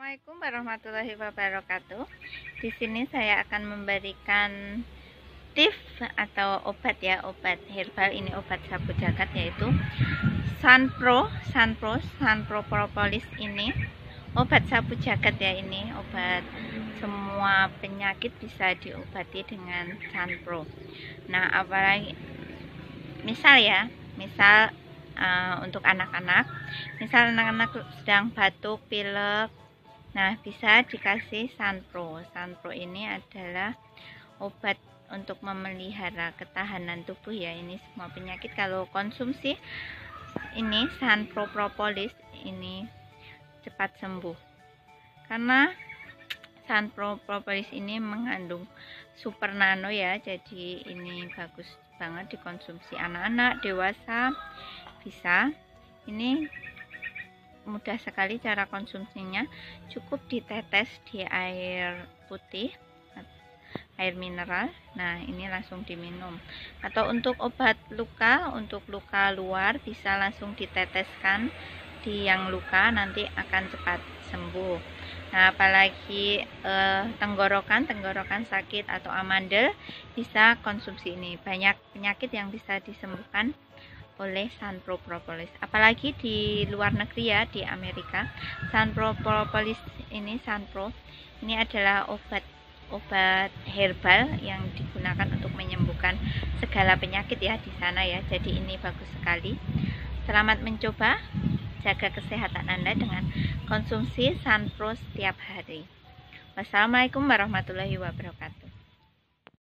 Assalamualaikum warahmatullahi wabarakatuh. Di sini saya akan memberikan tips atau obat ya, obat herbal. Ini obat sapu jagat yaitu Sunpro Propolis. Ini obat sapu jagat ya, ini obat semua penyakit bisa diobati dengan Sunpro. Nah, apalagi misal untuk anak-anak, misal anak-anak sedang batuk, pilek, nah bisa dikasih Sunpro. Sunpro ini adalah obat untuk memelihara ketahanan tubuh ya, ini semua penyakit. Kalau konsumsi ini Sunpro Propolis ini cepat sembuh, karena Sunpro Propolis ini mengandung super nano ya, jadi ini bagus banget dikonsumsi anak-anak, dewasa bisa. Ini mudah sekali cara konsumsinya, cukup ditetes di air putih, air mineral. Nah, ini langsung diminum. Atau untuk obat luka, untuk luka luar bisa langsung diteteskan di yang luka, nanti akan cepat sembuh. Nah, apalagi tenggorokan sakit atau amandel, bisa konsumsi ini. Banyak penyakit yang bisa disembuhkan oleh Sunpro Propolis. Apalagi di luar negeri ya, di Amerika, Sunpro Propolis ini, Sunpro ini adalah obat herbal yang digunakan untuk menyembuhkan segala penyakit ya di sana ya. Jadi ini bagus sekali. Selamat mencoba. Jaga kesehatan Anda dengan konsumsi Sunpro setiap hari. Wassalamualaikum warahmatullahi wabarakatuh.